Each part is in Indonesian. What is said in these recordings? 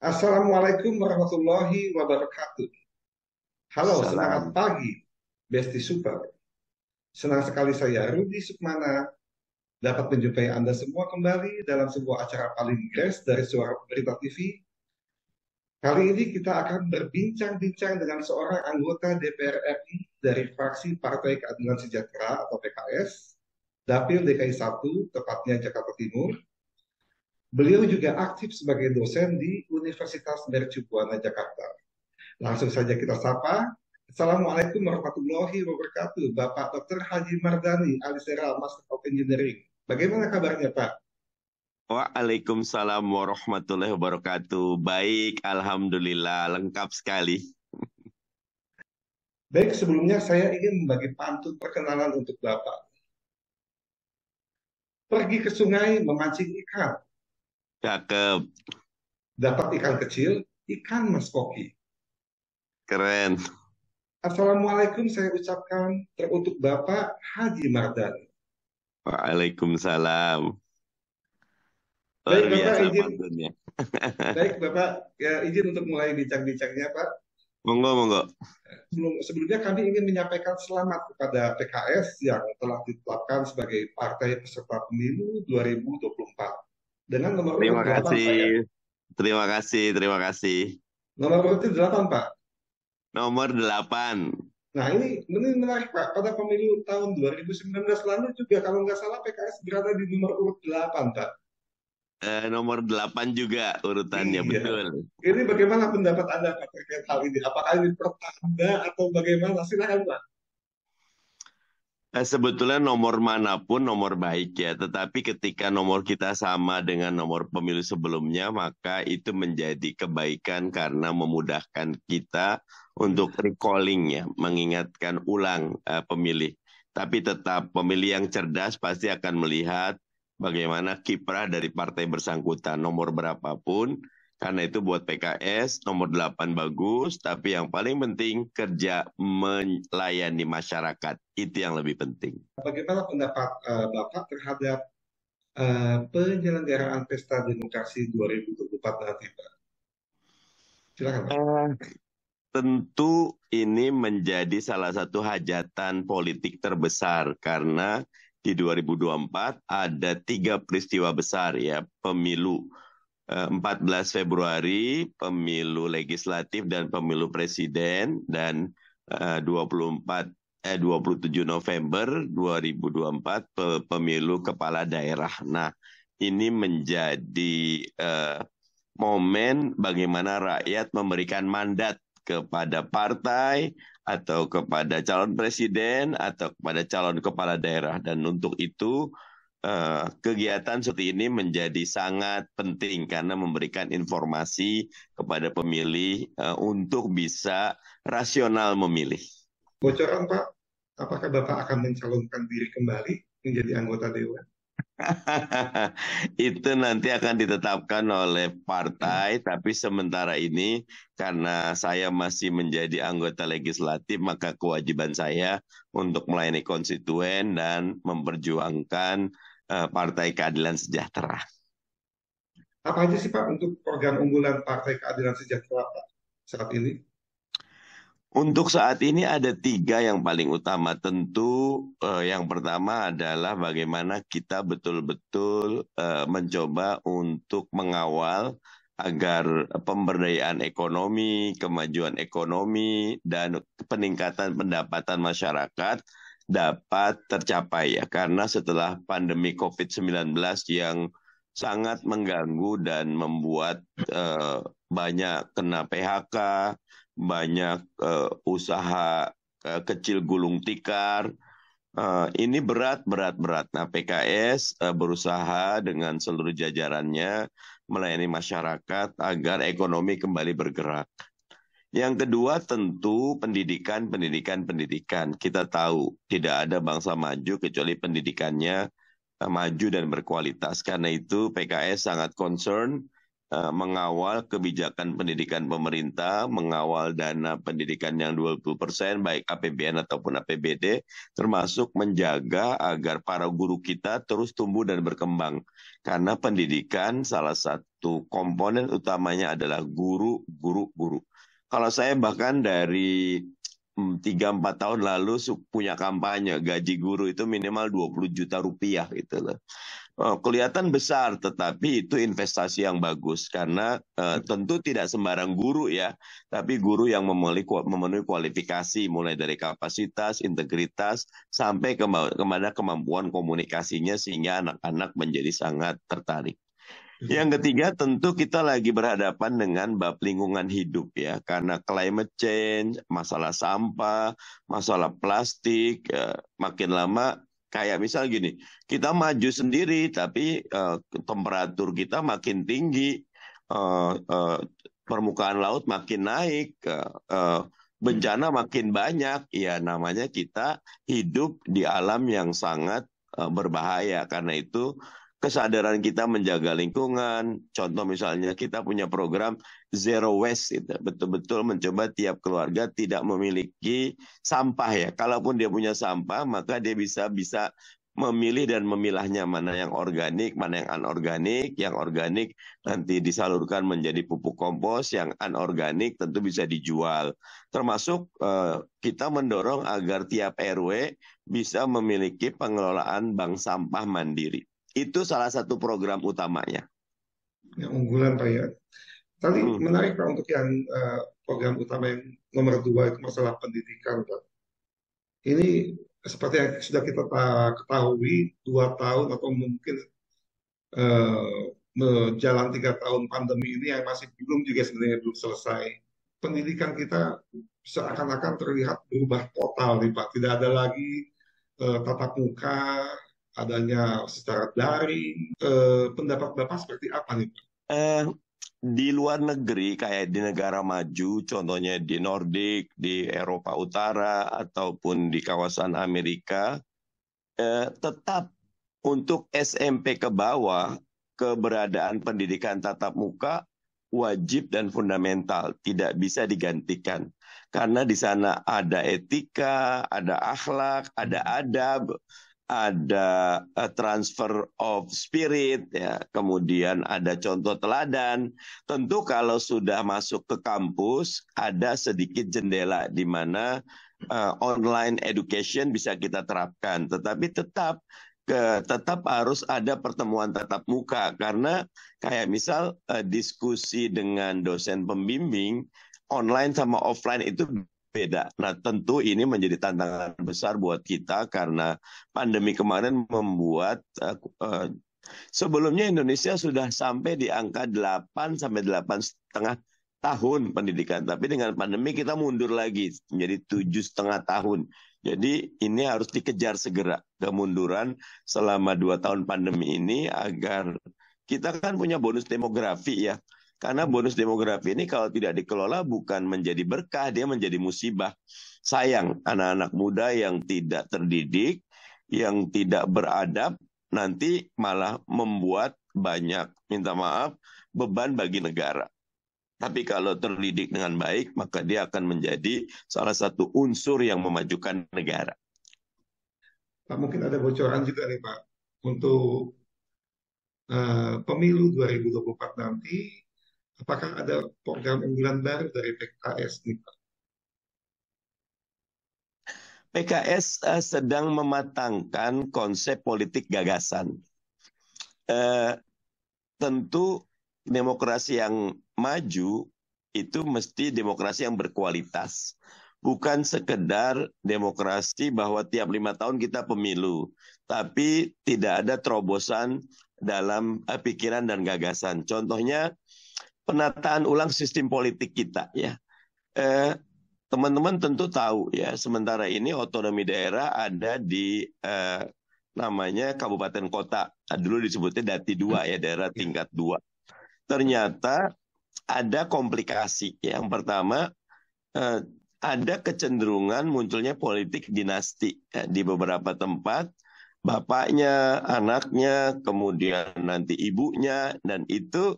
Assalamualaikum warahmatullahi wabarakatuh. Halo, semangat Salam. pagi, Besti Super. Senang sekali saya, Rudi Sukmana, dapat menjumpai Anda semua kembali dalam sebuah acara paling fresh dari Suara Berita TV. Kali ini kita akan berbincang-bincang dengan seorang anggota DPR RI dari fraksi Partai Keadilan Sejahtera atau PKS, Dapil DKI 1, tepatnya Jakarta Timur. Beliau juga aktif sebagai dosen di Universitas Mercubuana Jakarta. Langsung saja kita sapa. Assalamualaikum warahmatullahi wabarakatuh. Bapak Dr. Haji Mardani, Alisera, Master of Engineering. Bagaimana kabarnya, Pak? Waalaikumsalam warahmatullahi wabarakatuh. Baik, alhamdulillah, lengkap sekali. Baik, sebelumnya saya ingin membagi pantun perkenalan untuk Bapak. Pergi ke sungai memancing ikan. Cakep, Dapat ikan kecil, ikan mas koki. keren. Assalamualaikum saya ucapkan teruntuk Bapak Haji Mardani. Waalaikumsalam. Luar Baik, Bapak biasa izin. pantunnya. Baik, Bapak izin untuk mulai bincang-bincangnya, Pak. Monggo, monggo. Sebelumnya kami ingin menyampaikan selamat kepada PKS yang telah ditetapkan sebagai partai peserta pemilu 2024 dengan nomor urut Terima 8 kasih, Pak ya. terima kasih, terima kasih. Nomor urut 8 Pak. Nomor 8. Nah ini menarik Pak. Pada pemilu tahun 2019 lalu juga kalau nggak salah PKS berada di nomor urut 8 Pak. Nomor 8 juga urutannya, Iya. betul. Ini bagaimana pendapat Anda Pak terkait hal ini? Apakah ini pertanda atau bagaimana? Silakan Pak. Sebetulnya nomor manapun nomor baik ya, tetapi ketika nomor kita sama dengan nomor pemilu sebelumnya, maka itu menjadi kebaikan karena memudahkan kita untuk recalling ya, mengingatkan ulang pemilih. Tapi tetap pemilih yang cerdas pasti akan melihat bagaimana kiprah dari partai bersangkutan, nomor berapapun. Karena itu buat PKS nomor 8 bagus, tapi yang paling penting kerja melayani masyarakat. Itu yang lebih penting. Bagaimana pendapat Bapak terhadap penyelenggaraan Pesta Demokrasi 2024 nanti, Pak? Silakan, Pak. Tentu ini menjadi salah satu hajatan politik terbesar karena di 2024 ada 3 peristiwa besar ya, pemilu 14 Februari, pemilu legislatif dan pemilu presiden, dan 27 November 2024 pemilu kepala daerah. Nah, ini menjadi momen bagaimana rakyat memberikan mandat kepada partai atau kepada calon presiden atau kepada calon kepala daerah. Dan untuk itu kegiatan seperti ini menjadi sangat penting karena memberikan informasi kepada pemilih untuk bisa rasional memilih. Bocoran, Pak, apakah Bapak akan mencalonkan diri kembali menjadi anggota Dewan? Itu nanti akan ditetapkan oleh partai, tapi sementara ini karena saya masih menjadi anggota legislatif, maka kewajiban saya untuk melayani konstituen dan memperjuangkan Partai Keadilan Sejahtera. Apa aja sih, Pak, untuk program unggulan Partai Keadilan Sejahtera, Pak, saat ini? Untuk saat ini ada 3 yang paling utama. Tentu yang pertama adalah bagaimana kita betul-betul mencoba untuk mengawal agar pemberdayaan ekonomi, kemajuan ekonomi, dan peningkatan pendapatan masyarakat dapat tercapai ya. Karena setelah pandemi COVID-19 yang sangat mengganggu dan membuat banyak kena PHK, banyak usaha kecil gulung tikar. Ini berat. Nah, PKS berusaha dengan seluruh jajarannya melayani masyarakat agar ekonomi kembali bergerak. Yang kedua tentu pendidikan. Kita tahu tidak ada bangsa maju kecuali pendidikannya maju dan berkualitas. Karena itu PKS sangat concern mengawal kebijakan pendidikan pemerintah, mengawal dana pendidikan yang 20%, baik APBN ataupun APBD, termasuk menjaga agar para guru kita terus tumbuh dan berkembang. Karena pendidikan salah satu komponen utamanya adalah guru, guru, guru. Kalau saya bahkan dari 3-4 tahun lalu punya kampanye, gaji guru itu minimal 20 juta rupiah gitu loh. Kelihatan besar, tetapi itu investasi yang bagus karena tentu tidak sembarang guru ya, tapi guru yang memenuhi kualifikasi mulai dari kapasitas, integritas, sampai kepada kemampuan komunikasinya sehingga anak-anak menjadi sangat tertarik. Yang ketiga tentu kita lagi berhadapan dengan bab lingkungan hidup ya, karena climate change, masalah sampah, masalah plastik, makin lama kayak misal gini, kita maju sendiri tapi temperatur kita makin tinggi, permukaan laut makin naik, bencana makin banyak, ya namanya kita hidup di alam yang sangat berbahaya. Karena itu kesadaran kita menjaga lingkungan, contoh misalnya kita punya program Zero Waste, gitu. Betul-betul mencoba tiap keluarga tidak memiliki sampah ya. Kalaupun dia punya sampah, maka dia bisa memilih dan memilahnya mana yang organik, mana yang anorganik. Yang organik nanti disalurkan menjadi pupuk kompos, yang anorganik tentu bisa dijual. Termasuk kita mendorong agar tiap RW bisa memiliki pengelolaan bank sampah mandiri. Itu salah satu program utamanya. Yang unggulan Pak ya. Tadi menarik Pak untuk yang program utama yang nomor 2 itu masalah pendidikan Pak. Ini seperti yang sudah kita ketahui 2 tahun atau mungkin menjalan 3 tahun pandemi ini yang masih juga sebenarnya belum selesai. Pendidikan kita seakan-akan terlihat berubah total nih Pak. Tidak ada lagi tatap muka, adanya secara daring. Pendapat Bapak seperti apa nih Pak? Di luar negeri kayak di negara maju, contohnya di Nordik, di Eropa Utara, ataupun di kawasan Amerika, tetap untuk SMP ke bawah, keberadaan pendidikan tatap muka wajib dan fundamental, tidak bisa digantikan. Karena di sana ada etika, ada akhlak, ada adab, ada transfer of spirit, ya, kemudian ada contoh teladan. Tentu kalau sudah masuk ke kampus, ada sedikit jendela di mana online education bisa kita terapkan, tetapi tetap harus ada pertemuan tatap muka, karena kayak misal diskusi dengan dosen pembimbing online sama offline itu beda. Nah, tentu ini menjadi tantangan besar buat kita karena pandemi kemarin membuat sebelumnya Indonesia sudah sampai di angka 8 sampai 8,5 tahun pendidikan, tapi dengan pandemi kita mundur lagi menjadi 7,5 tahun. Jadi ini harus dikejar segera kemunduran selama 2 tahun pandemi ini agar kita kan punya bonus demografi ya. Karena bonus demografi ini kalau tidak dikelola bukan menjadi berkah, dia menjadi musibah. Sayang, anak-anak muda yang tidak terdidik, yang tidak beradab, nanti malah membuat banyak, minta maaf, beban bagi negara. Tapi kalau terdidik dengan baik, maka dia akan menjadi salah satu unsur yang memajukan negara. Pak, mungkin ada bocoran juga nih Pak, untuk pemilu 2024 nanti, apakah ada program unggulan baru dari PKS nih Pak? PKS sedang mematangkan konsep politik gagasan. Tentu demokrasi yang maju itu mesti demokrasi yang berkualitas. Bukan sekedar demokrasi bahwa tiap 5 tahun kita pemilu, tapi tidak ada terobosan dalam pikiran dan gagasan. Contohnya penataan ulang sistem politik kita ya. Teman-teman tentu tahu ya, sementara ini otonomi daerah ada di namanya kabupaten kota. Dulu disebutnya Dati 2 ya, daerah tingkat 2. Ternyata ada komplikasi. Yang pertama, ada kecenderungan munculnya politik dinasti di beberapa tempat. Bapaknya, anaknya, kemudian nanti ibunya, dan itu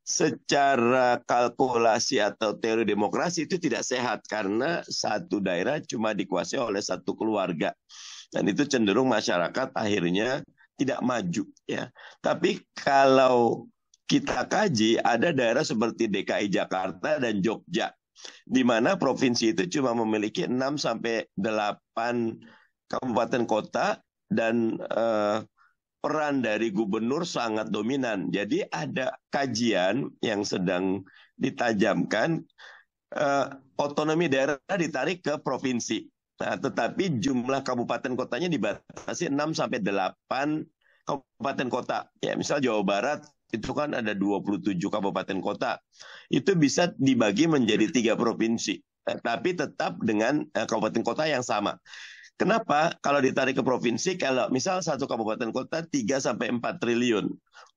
secara kalkulasi atau teori demokrasi itu tidak sehat karena satu daerah cuma dikuasai oleh satu keluarga dan itu cenderung masyarakat akhirnya tidak maju ya. Tapi kalau kita kaji ada daerah seperti DKI Jakarta dan Jogja di mana provinsi itu cuma memiliki 6 sampai 8 kabupaten kota dan peran dari gubernur sangat dominan. Jadi ada kajian yang sedang ditajamkan, otonomi daerah ditarik ke provinsi. Nah, tetapi jumlah kabupaten kotanya dibatasi 6 sampai 8 kabupaten kota. Ya, misal Jawa Barat itu kan ada 27 kabupaten kota. Itu bisa dibagi menjadi 3 provinsi. Tapi tetap dengan kabupaten kota yang sama. Kenapa? Kalau ditarik ke provinsi, kalau misal satu kabupaten kota 3 sampai 4 triliun.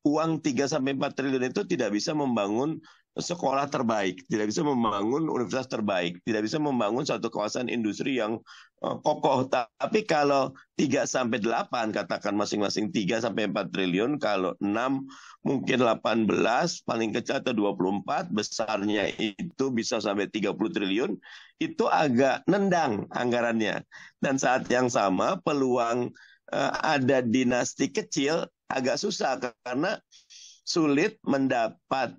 Uang 3 sampai 4 triliun itu tidak bisa membangun sekolah terbaik, tidak bisa membangun universitas terbaik, tidak bisa membangun satu kawasan industri yang kokoh. Tapi kalau 3 sampai 8 katakan masing-masing 3 sampai 4 triliun, kalau 6 mungkin 18, paling kecil atau 24, besarnya itu bisa sampai 30 triliun, itu agak nendang anggarannya. Dan saat yang sama peluang ada dinasti kecil agak susah karena sulit mendapatkan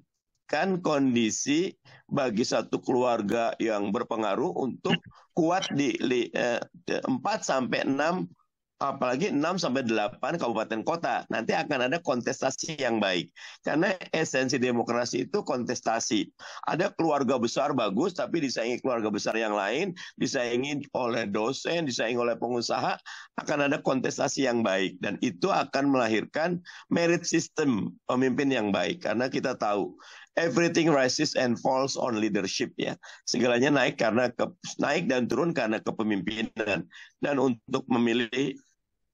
kondisi bagi satu keluarga yang berpengaruh untuk kuat di 4 sampai 6 apalagi 6 sampai 8 kabupaten kota. Nanti akan ada kontestasi yang baik. Karena esensi demokrasi itu kontestasi. Ada keluarga besar bagus, tapi disaingi keluarga besar yang lain, disaingi oleh dosen, disaingi oleh pengusaha, akan ada kontestasi yang baik. Dan itu akan melahirkan merit system pemimpin yang baik. Karena kita tahu, everything rises and falls on leadership ya. Segalanya naik naik dan turun karena kepemimpinan. Dan untuk memilih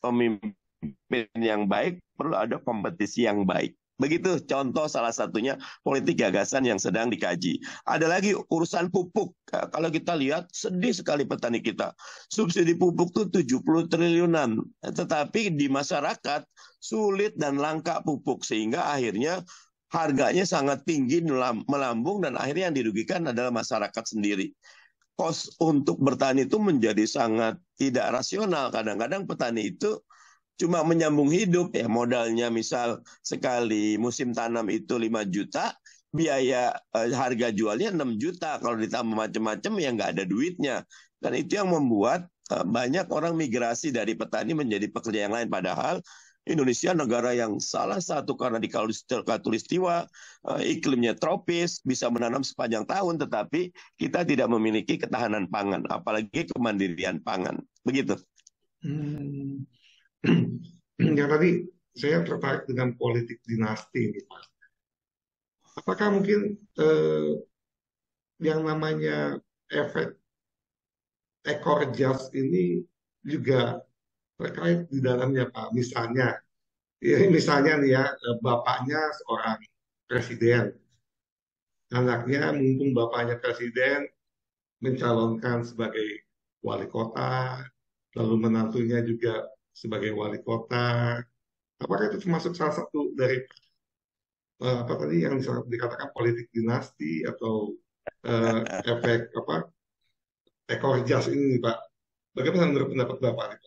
pemimpin yang baik perlu ada kompetisi yang baik. Begitu contoh salah satunya politik gagasan yang sedang dikaji. Ada lagi urusan pupuk. Kalau kita lihat sedih sekali petani kita. Subsidi pupuk tuh 70 triliunan. Tetapi di masyarakat sulit dan langka pupuk sehingga akhirnya harganya sangat tinggi melambung dan akhirnya yang dirugikan adalah masyarakat sendiri. Kos untuk bertani itu menjadi sangat tidak rasional. Kadang-kadang petani itu cuma menyambung hidup ya, modalnya misal sekali musim tanam itu 5 juta, biaya harga jualnya 6 juta. Kalau ditambah macam-macam ya nggak ada duitnya. Dan itu yang membuat banyak orang migrasi dari petani menjadi pekerja yang lain. Padahal Indonesia negara yang salah satu karena di khatulistiwa, iklimnya tropis, bisa menanam sepanjang tahun, tetapi kita tidak memiliki ketahanan pangan, apalagi kemandirian pangan. Begitu. Ya tadi saya tertarik dengan politik dinasti ini, Pak. Apakah mungkin yang namanya efek ekor jas ini juga terkait di dalamnya, Pak? Misalnya nih ya, bapaknya seorang presiden, anaknya mumpung bapaknya presiden mencalonkan sebagai wali kota, lalu menantunya juga sebagai wali kota. Apakah itu termasuk salah satu dari apa tadi yang dikatakan politik dinasti atau efek apa ekor jas ini, Pak? Bagaimana menurut pendapat Bapak?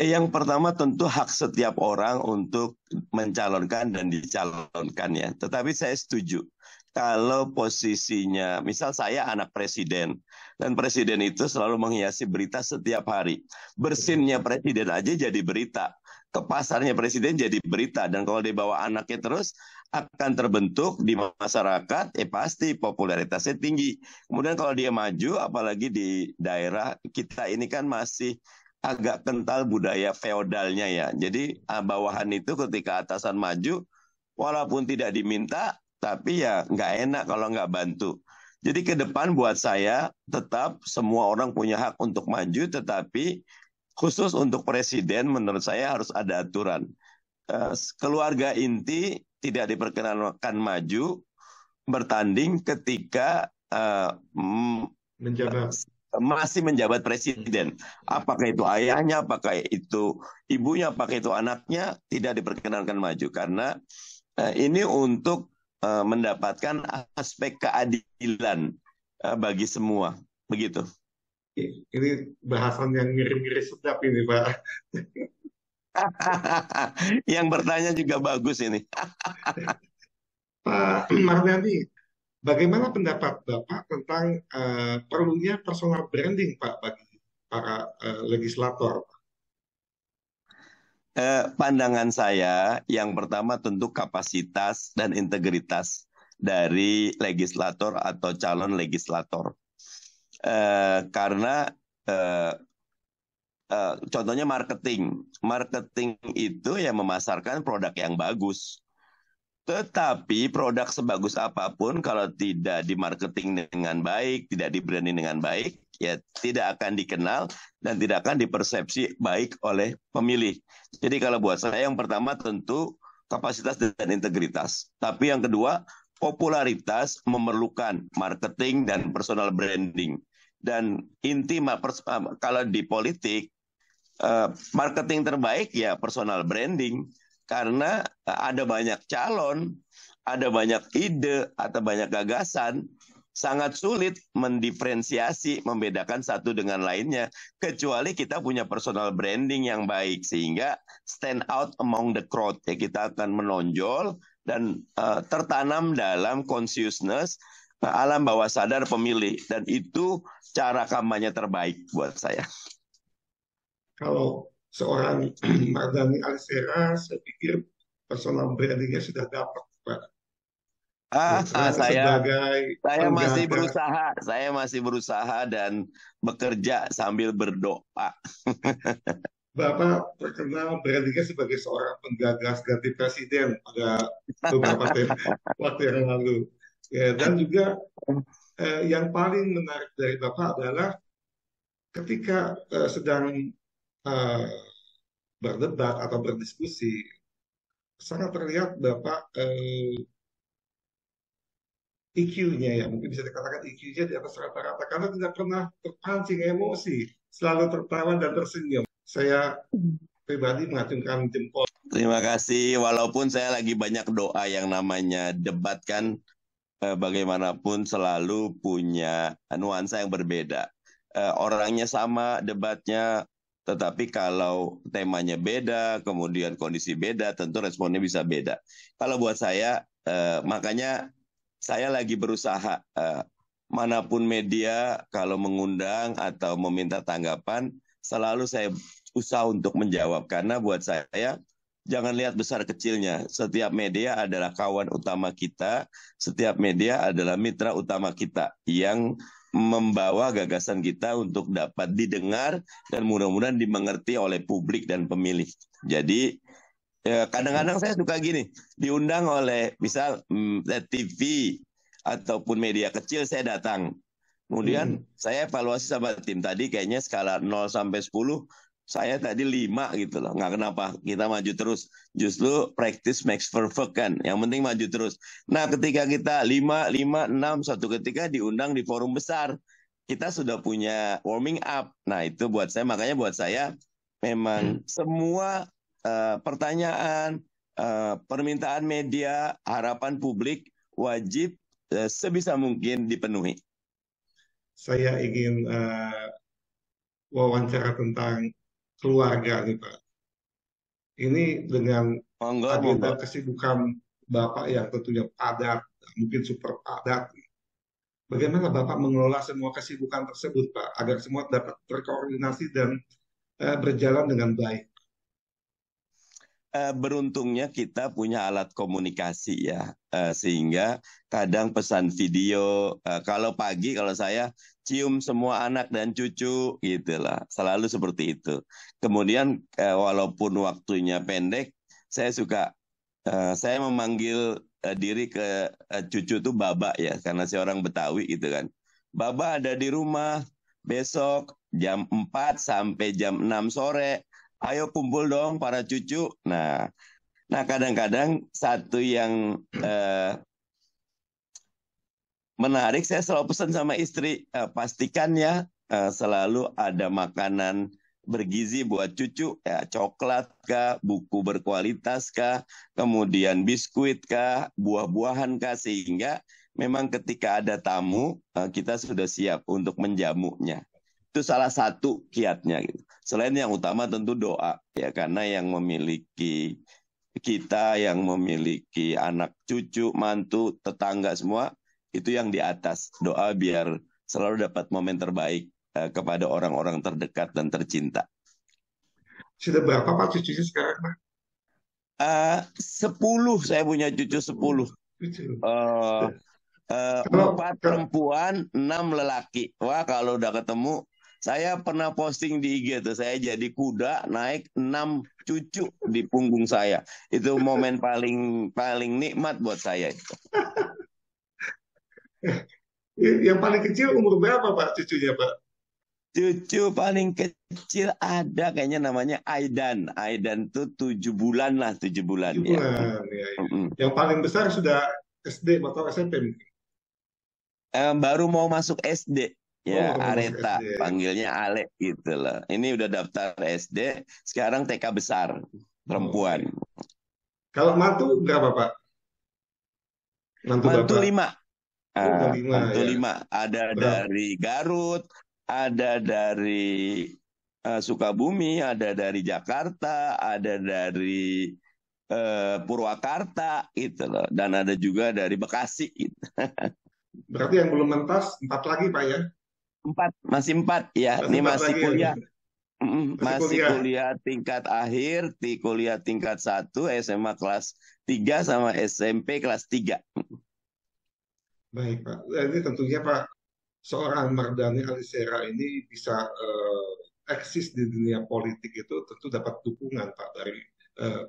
Yang pertama tentu hak setiap orang untuk mencalonkan dan dicalonkan ya. Tetapi saya setuju kalau posisinya, misal saya anak presiden, dan presiden itu selalu menghiasi berita setiap hari. Bersinnya presiden aja jadi berita. Ke pasarnya presiden jadi berita. Dan kalau dibawa anaknya terus, akan terbentuk di masyarakat, pasti popularitasnya tinggi. Kemudian kalau dia maju, apalagi di daerah kita ini kan masih agak kental budaya feodalnya ya. Jadi bawahan itu ketika atasan maju, walaupun tidak diminta, tapi ya nggak enak kalau nggak bantu. Jadi ke depan buat saya tetap semua orang punya hak untuk maju, tetapi khusus untuk presiden menurut saya harus ada aturan. Keluarga inti tidak diperkenankan maju bertanding ketika Menjabat. masih menjabat presiden. Apakah itu ayahnya, apakah itu ibunya, apakah itu anaknya, tidak diperkenankan maju karena ini untuk mendapatkan aspek keadilan bagi semua, begitu. Ini bahasan yang ngiri-ngiri sedap ini, Pak. Yang bertanya juga bagus ini. Pak Mardhani, bagaimana pendapat Bapak tentang perlunya personal branding, Pak, bagi para legislator? Pandangan saya yang pertama tentu kapasitas dan integritas dari legislator atau calon legislator. Karena contohnya marketing itu ya memasarkan produk yang bagus. Tetapi produk sebagus apapun kalau tidak dimarketing dengan baik, tidak di-branding dengan baik, ya tidak akan dikenal dan tidak akan dipersepsi baik oleh pemilih. Jadi kalau buat saya yang pertama tentu kapasitas dan integritas. Tapi yang kedua, popularitas memerlukan marketing dan personal branding. Dan inti kalau di politik, marketing terbaik ya personal branding. Karena ada banyak calon, ada banyak ide, atau banyak gagasan, sangat sulit mendiferensiasi, membedakan satu dengan lainnya, kecuali kita punya personal branding yang baik, sehingga stand out among the crowd, ya kita akan menonjol dan tertanam dalam consciousness alam bawah sadar pemilih, dan itu cara kampanye terbaik buat saya. Kalau seorang Mardhani Alisera, saya pikir personal brandingnya sudah dapat, Pak. Sebagai Saya penggagas, masih berusaha dan bekerja sambil berdoa. Bapak terkenal brandingnya sebagai seorang penggagas ganti presiden pada beberapa waktu yang lalu. Ya, dan juga yang paling menarik dari Bapak adalah ketika sedang uh, berdebat atau berdiskusi, sangat terlihat Bapak EQ-nya ya, mungkin bisa dikatakan EQ-nya di atas rata-rata karena tidak pernah terpancing emosi, selalu tertawa dan tersenyum. Saya pribadi mengacungkan jempol. Terima kasih, walaupun saya lagi banyak doa yang namanya debat kan, bagaimanapun selalu punya nuansa yang berbeda. Orangnya sama debatnya, tetapi kalau temanya beda, kemudian kondisi beda, tentu responnya bisa beda. Kalau buat saya, makanya saya lagi berusaha, manapun media, kalau mengundang atau meminta tanggapan, selalu saya usaha untuk menjawab. Karena buat saya, jangan lihat besar kecilnya. Setiap media adalah kawan utama kita, setiap media adalah mitra utama kita yang membawa gagasan kita untuk dapat didengar dan mudah-mudahan dimengerti oleh publik dan pemilih. Jadi kadang-kadang saya suka gini, diundang oleh misal TV ataupun media kecil, saya datang. Kemudian saya evaluasi sama tim, tadi kayaknya skala 0 sampai 10, saya tadi 5 gitu loh. Nggak kenapa, kita maju terus. Justru practice makes perfect kan, yang penting maju terus. Nah ketika kita 5, 5, 6, suatu ketika diundang di forum besar, kita sudah punya warming up. Nah itu buat saya, makanya buat saya memang semua pertanyaan, permintaan media, harapan publik wajib sebisa mungkin dipenuhi. Saya ingin wawancara tentang keluarga nih Pak. Ini dengan agenda kesibukan Bapak yang tentunya padat, mungkin super padat. Bagaimana Bapak mengelola semua kesibukan tersebut Pak, agar semua dapat terkoordinasi dan berjalan dengan baik? Beruntungnya kita punya alat komunikasi ya, sehingga kadang pesan video, kalau pagi kalau saya cium semua anak dan cucu gitulah, selalu seperti itu. Kemudian walaupun waktunya pendek, saya suka saya memanggil diri ke cucu itu Baba ya, karena saya orang Betawi gitu kan. Baba ada di rumah besok jam 4 sampai jam 6 sore. Ayo kumpul dong para cucu. Nah kadang-kadang satu yang menarik, saya selalu pesan sama istri, pastikan ya selalu ada makanan bergizi buat cucu, ya coklat kah, buku berkualitas kah, kemudian biskuit kah, buah-buahan kah, sehingga memang ketika ada tamu kita sudah siap untuk menjamunya. Itu salah satu kiatnya gitu. Selain yang utama tentu doa ya, karena yang memiliki kita, yang memiliki anak cucu, mantu, tetangga semua itu yang di atas. Doa biar selalu dapat momen terbaik kepada orang-orang terdekat dan tercinta. Sudah berapa Pak cucunya sekarang Pak? 10, saya punya cucu 10. Cucu. Uh, Kalau 4 perempuan, 6 lelaki. Wah, kalau udah ketemu, saya pernah posting di IG tuh, saya jadi kuda naik 6 cucu di punggung saya. Itu momen paling paling nikmat buat saya. yang paling kecil umur berapa Pak cucunya Pak? Cucu paling kecil ada kayaknya namanya Aidan. Aidan tuh 7 bulan lah, 7 bulan 7 ya. bulan. Ya, ya. Yang paling besar sudah SD atau SMP mungkin? Baru mau masuk SD. Oh, Ya, baru mau masuk SD. Areta, panggilnya Ale gitu loh. Ini udah daftar SD, sekarang TK besar, Oh, perempuan. iya. Kalau mantu berapa Pak? Mantu Mantu Bapak? 5. Oh, udah 5 Mantu ya. 5. Ada Berapa? dari Garut, ada dari Sukabumi, ada dari Jakarta, ada dari Purwakarta gitu loh. Dan ada juga dari Bekasi gitu. Berarti yang belum mentas 4 lagi Pak ya? 4, masih 4 ya. Masih Ini 4 masih lagi ya? kuliah. Masih Masih kuliah? kuliah tingkat akhir, kuliah tingkat 1, SMA kelas 3 sama SMP kelas 3. Baik Pak. Ini tentunya Pak, seorang Mardhani Alisera ini bisa eksis di dunia politik itu tentu dapat dukungan Pak dari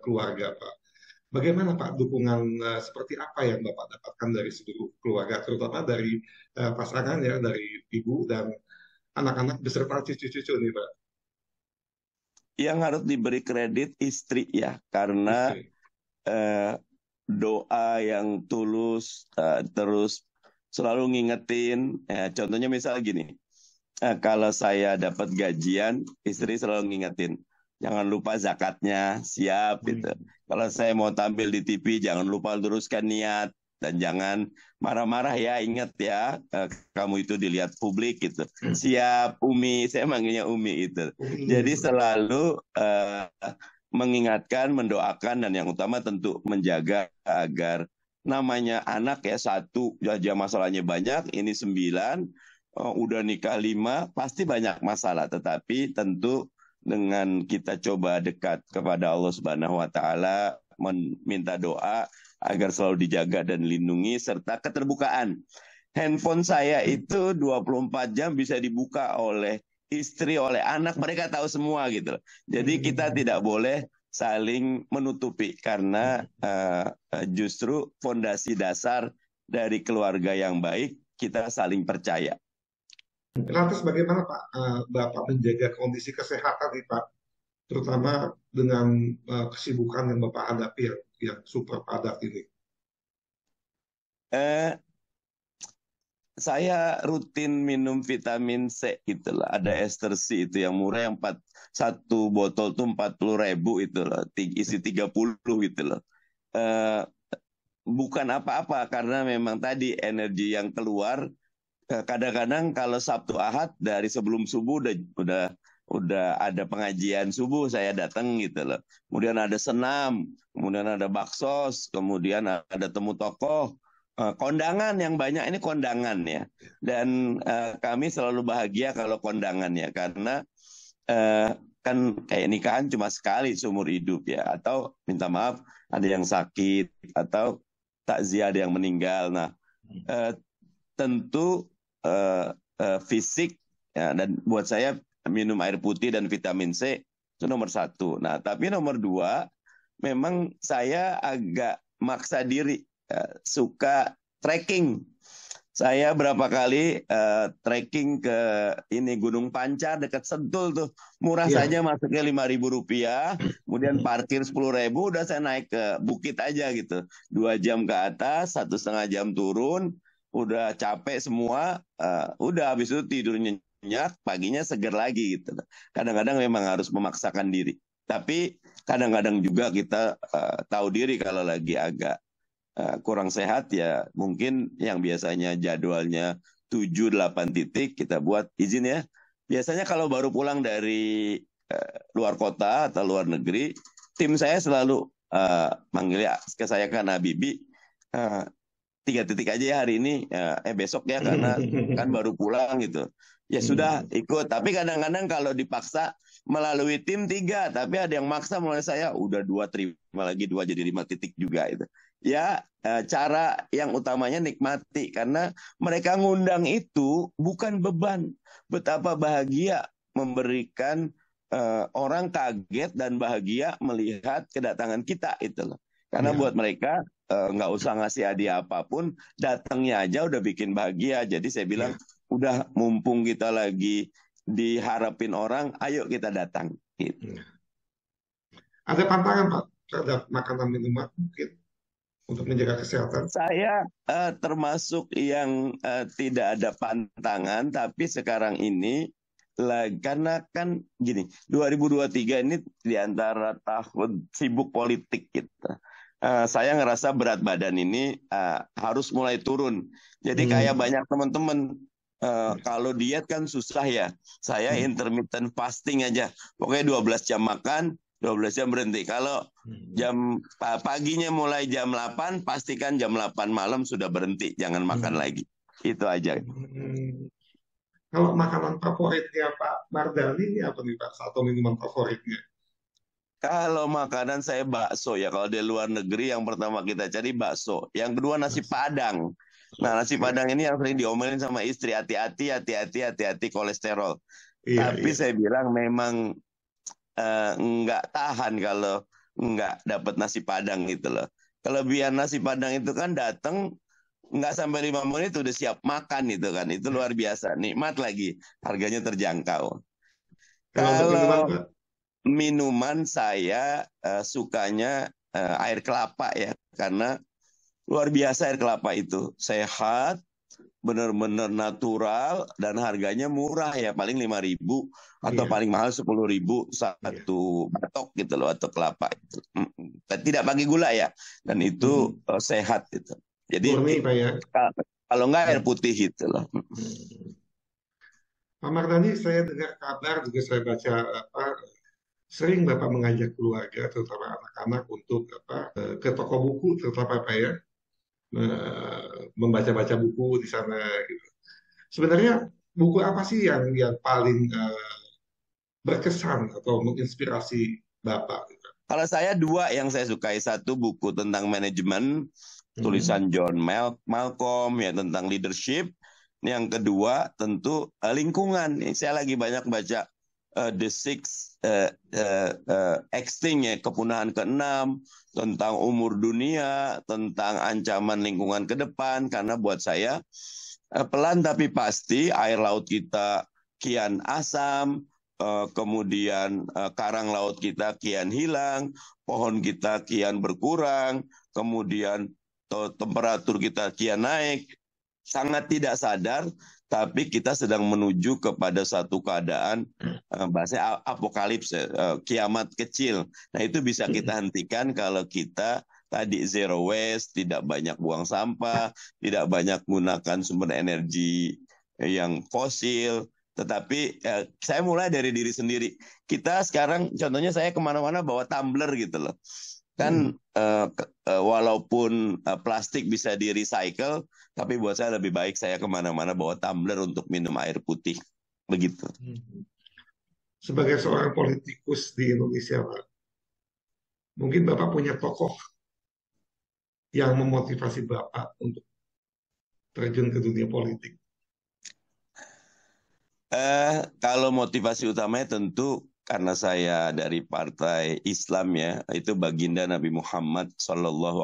keluarga Pak. Bagaimana Pak dukungan seperti apa yang Bapak dapatkan dari seluruh keluarga, terutama dari pasangan ya, dari ibu dan anak-anak beserta cucu-cucu nih Pak? Yang harus diberi kredit istri ya, karena Istri. eh, doa yang tulus, terus selalu ngingetin. Contohnya misal gini, kalau saya dapat gajian, istri selalu ngingetin, jangan lupa zakatnya, siap gitu. Hmm. Kalau saya mau tampil di TV, jangan lupa luruskan niat. Dan jangan marah-marah ya, ingat ya, kamu itu dilihat publik gitu. Siap, Umi, saya manggilnya Umi itu. Jadi selalu mengingatkan, mendoakan, dan yang utama tentu menjaga agar namanya anak ya, 1 aja masalahnya banyak, ini 9, udah nikah 5, pasti banyak masalah. Tetapi tentu dengan kita coba dekat kepada Allah Subhanahu wa Ta'ala, meminta doa agar selalu dijaga dan lindungi, serta keterbukaan. Handphone saya itu 24 jam bisa dibuka oleh istri, oleh anak, mereka tahu semua gitu. Jadi kita tidak boleh saling menutupi, karena justru fondasi dasar dari keluarga yang baik, kita saling percaya. Lantas bagaimana Pak Bapak menjaga kondisi kesehatan nih Pak, terutama dengan kesibukan yang Bapak hadapi yang super padat ini? Eh, saya rutin minum vitamin C gitu loh. Ada ester C itu yang murah, yang 1 botol tuh 40.000 itu loh, isi 30 gitu loh. Eh, Bukan apa-apa, karena memang tadi energi yang keluar. Kadang-kadang kalau Sabtu Ahad dari sebelum subuh udah ada pengajian subuh, saya datang gitu loh. Kemudian ada senam, kemudian ada baksos, kemudian ada temu tokoh, kondangan yang banyak ini kondangan ya. Dan kami selalu bahagia kalau kondangan ya, karena kan kayak nikahan cuma sekali seumur hidup ya, atau minta maaf ada yang sakit, atau takziah ada yang meninggal. Nah, tentu fisik ya, dan buat saya minum air putih dan vitamin C itu nomor 1. Nah, tapi nomor 2, memang saya agak maksa diri, suka trekking. Saya berapa kali trekking ke ini Gunung Pancar dekat Sentul tuh, murah Iya. saja masuknya Rp5.000, kemudian parkir 10.000, udah saya naik ke bukit aja gitu, 2 jam ke atas, 1,5 jam turun, udah capek semua, udah habis itu tidurnya minyak, paginya seger lagi gitu. Kadang-kadang memang harus memaksakan diri. Tapi kadang-kadang juga kita tahu diri kalau lagi agak kurang sehat, ya mungkin yang biasanya jadwalnya 7-8 titik kita buat izin ya. Biasanya kalau baru pulang dari luar kota atau luar negeri, tim saya selalu manggil ke saya kan Habibie, 3 titik aja ya hari ini, besok ya karena kan baru pulang gitu. Ya sudah ikut, tapi kadang-kadang kalau dipaksa melalui tim 3, tapi ada yang maksa melalui saya, udah 2 terima lagi 2 jadi 5 titik juga itu. Ya cara yang utamanya nikmati, karena mereka ngundang itu bukan beban. Betapa bahagia memberikan orang kaget dan bahagia melihat kedatangan kita itu loh. Karena buat mereka nggak usah ngasih hadiah apapun, datangnya aja udah bikin bahagia. Jadi saya bilang, udah mumpung kita lagi diharapin orang, ayo kita datang. Gitu. Ada pantangan Pak terhadap makanan minuman mungkin untuk menjaga kesehatan? Saya termasuk yang tidak ada pantangan, tapi sekarang ini karena kan gini, 2023 ini diantara tahun sibuk politik kita. Saya ngerasa berat badan ini harus mulai turun. Jadi kayak banyak teman-teman kalau diet kan susah ya. Saya intermittent fasting aja. Pokoknya 12 jam makan, 12 jam berhenti. Kalau jam paginya mulai jam 8, pastikan jam 8 malam sudah berhenti. Jangan makan lagi. Itu aja. Kalau makanan favoritnya Pak Mardhani ini apa nih Pak? Satu minuman favoritnya? Kalau makanan saya bakso ya. Kalau di luar negeri yang pertama kita cari bakso. Yang kedua nasi padang. Nah, nasi padang ini yang sering diomelin sama istri, hati-hati kolesterol. Tapi saya bilang memang nggak tahan kalau nggak dapat nasi padang gitu loh. Kelebihan nasi padang itu kan datang nggak sampai 5 menit udah siap makan itu kan. Itu luar biasa, nikmat lagi, harganya terjangkau. Kalau minuman saya sukanya air kelapa ya, karena luar biasa air kelapa itu, sehat, benar-benar natural, dan harganya murah ya, paling 5.000 atau paling mahal 10.000 satu batok gitu loh, atau kelapa itu. Tidak pakai gula ya, dan itu sehat gitu. Jadi kalau nggak air putih gitu loh. Pak Mardhani, saya dengar kabar juga saya baca sering Bapak mengajak keluarga, terutama anak-anak untuk ke toko buku, terutama Pak ya, membaca-baca buku di sana. Gitu. Sebenarnya buku apa sih yang paling berkesan atau menginspirasi Bapak? Gitu? Kalau saya 2 yang saya sukai, satu buku tentang manajemen, tulisan John Malcolm ya, tentang leadership. Yang kedua tentu lingkungan. Saya lagi banyak baca The Six Extinct ya, kepunahan ke-6, tentang umur dunia, tentang ancaman lingkungan ke depan. Karena buat saya pelan tapi pasti air laut kita kian asam, kemudian karang laut kita kian hilang, pohon kita kian berkurang, kemudian temperatur kita kian naik. Sangat tidak sadar, tapi kita sedang menuju kepada satu keadaan bahasa apokalips, kiamat kecil. Nah, itu bisa kita hentikan kalau kita tadi zero waste, tidak banyak buang sampah, tidak banyak menggunakan sumber energi yang fosil. Tetapi saya mulai dari diri sendiri. Kita sekarang, contohnya saya kemana-mana bawa tumbler gitu loh. Kan walaupun plastik bisa di recycle, tapi buat saya lebih baik saya kemana-mana bawa tumbler untuk minum air putih. Begitu. Sebagai seorang politikus di Indonesia, Pak, mungkin Bapak punya tokoh yang memotivasi Bapak untuk terjun ke dunia politik. Kalau motivasi utamanya tentu karena saya dari partai Islam ya, itu baginda Nabi Muhammad SAW.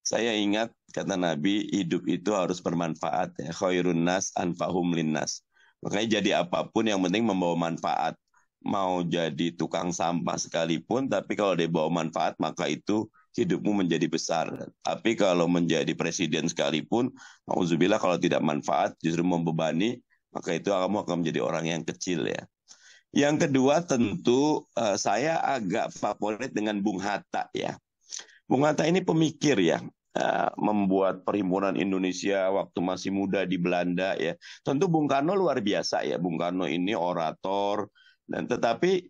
Saya ingat kata Nabi, hidup itu harus bermanfaat ya. Khairun nas anfahum linnas. Makanya jadi apapun yang penting membawa manfaat. Mau jadi tukang sampah sekalipun, tapi kalau dia bawa manfaat maka itu hidupmu menjadi besar. Tapi kalau menjadi presiden sekalipun, auzubillah, kalau tidak manfaat justru membebani, maka itu kamu akan menjadi orang yang kecil ya. Yang kedua tentu saya agak favorit dengan Bung Hatta ya. Bung Hatta ini pemikir ya, membuat Perhimpunan Indonesia waktu masih muda di Belanda ya. Tentu Bung Karno luar biasa ya. Bung Karno ini orator dan tetapi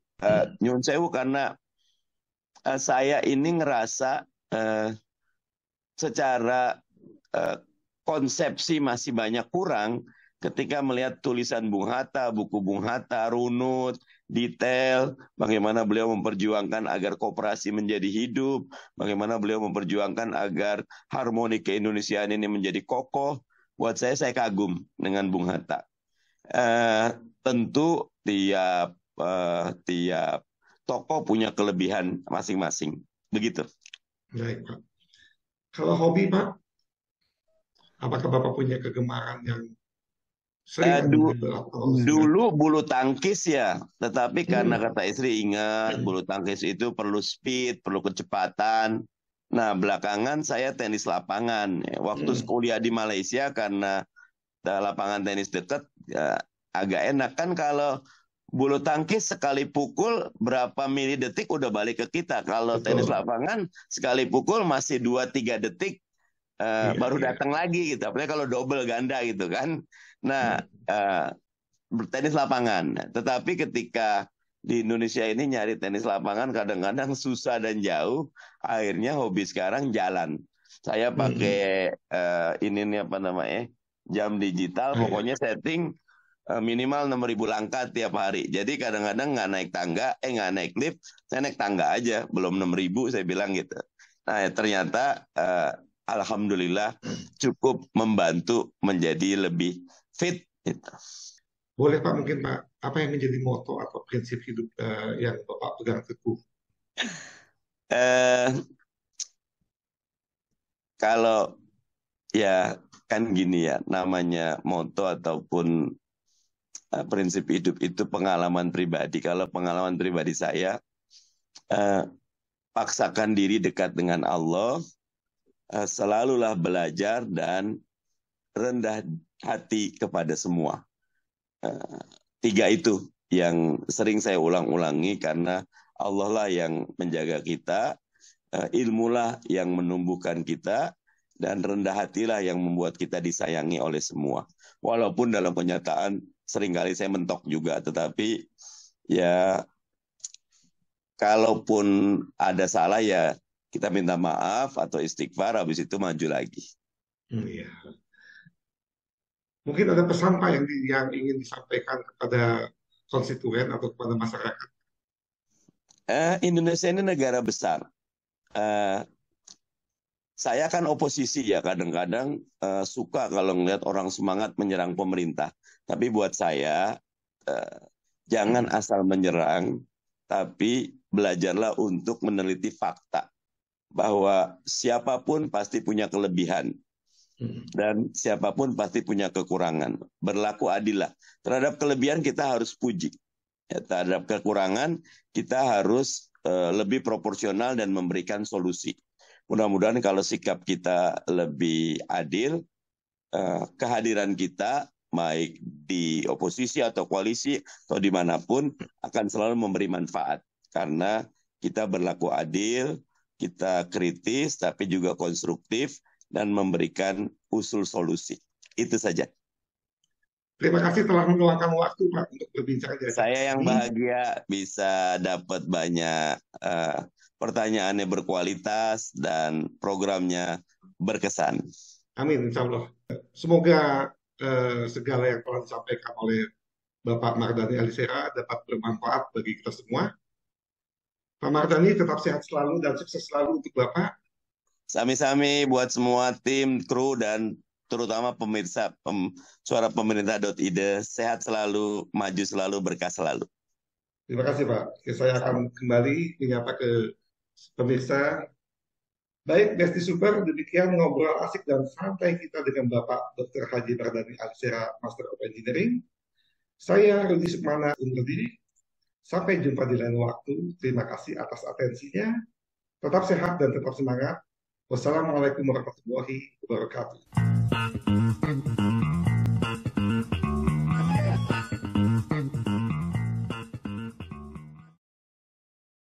nyun sewu karena saya ini ngerasa secara konsepsi masih banyak kurang ketika melihat tulisan Bung Hatta, buku Bung Hatta, runut, detail, bagaimana beliau memperjuangkan agar koperasi menjadi hidup, bagaimana beliau memperjuangkan agar harmoni keindonesiaan ini menjadi kokoh. Buat saya kagum dengan Bung Hatta. Tentu tiap tokoh punya kelebihan masing-masing. Begitu. Baik, Pak. Kalau hobi, Pak, apakah Bapak punya kegemaran yang sering Dulu bulu tangkis ya, tetapi karena kata istri ingat bulu tangkis itu perlu speed, perlu kecepatan. Nah belakangan saya tenis lapangan. Waktu kuliah di Malaysia karena lapangan tenis dekat, ya, agak enak kan kalau bulu tangkis sekali pukul berapa mili detik udah balik ke kita. Kalau tenis lapangan sekali pukul masih 2-3 detik. Baru datang lagi gitu, apalagi kalau double ganda gitu kan. Nah, bertenis lapangan. Tetapi ketika di Indonesia ini nyari tenis lapangan kadang-kadang susah dan jauh. Akhirnya hobi sekarang jalan. Saya pakai ini nih apa namanya jam digital. Pokoknya setting minimal 6.000 langkah tiap hari. Jadi kadang-kadang nggak naik tangga, nggak naik lift, saya naik tangga aja. Belum 6.000 saya bilang gitu. Nah ternyata alhamdulillah cukup membantu menjadi lebih fit. Gitu. Boleh Pak, mungkin Pak, apa yang menjadi moto atau prinsip hidup yang Bapak pegang teguh? Kalau ya kan gini ya, namanya moto ataupun prinsip hidup itu pengalaman pribadi. Kalau pengalaman pribadi saya, paksakan diri dekat dengan Allah, selalulah belajar dan rendah hati kepada semua. 3 itu yang sering saya ulang-ulangi karena Allah lah yang menjaga kita, ilmulah yang menumbuhkan kita, dan rendah hatilah yang membuat kita disayangi oleh semua. Walaupun dalam kenyataan seringkali saya mentok juga, tetapi ya kalaupun ada salah ya kita minta maaf atau istighfar, habis itu maju lagi. Iya. Mungkin ada pesan Pak yang ingin disampaikan kepada konstituen atau kepada masyarakat. Indonesia ini negara besar. Saya kan oposisi ya, kadang-kadang suka kalau ngelihat orang semangat menyerang pemerintah. Tapi buat saya jangan asal menyerang, tapi belajarlah untuk meneliti fakta bahwa siapapun pasti punya kelebihan dan siapapun pasti punya kekurangan. Berlaku adillah. Terhadap kelebihan kita harus puji. Ya, terhadap kekurangan kita harus lebih proporsional dan memberikan solusi. Mudah-mudahan kalau sikap kita lebih adil, kehadiran kita baik di oposisi atau koalisi atau dimanapun akan selalu memberi manfaat. Karena kita berlaku adil, kita kritis tapi juga konstruktif dan memberikan usul solusi. Itu saja. Terima kasih telah meluangkan waktu Pak untuk berbincang. Saya yang bahagia bisa dapat banyak pertanyaannya berkualitas dan programnya berkesan. Amin, insya Allah. Semoga segala yang telah disampaikan oleh Bapak Mardhani Alisera dapat bermanfaat bagi kita semua. Pak Mardhani tetap sehat selalu dan sukses selalu untuk Bapak. Sami-sami buat semua tim, kru, dan terutama pemirsa suara pemerintah.id. Sehat selalu, maju selalu, berkah selalu. Terima kasih Pak. Saya akan kembali menyapa ke pemirsa. Baik, Besti Super, demikian ngobrol asik dan santai kita dengan Bapak Dr. Haji Mardhani Alisera, Master of Engineering. Saya Rudi Sukmana undur diri. Sampai jumpa di lain waktu. Terima kasih atas atensinya. Tetap sehat dan tetap semangat. Wassalamualaikum warahmatullahi wabarakatuh.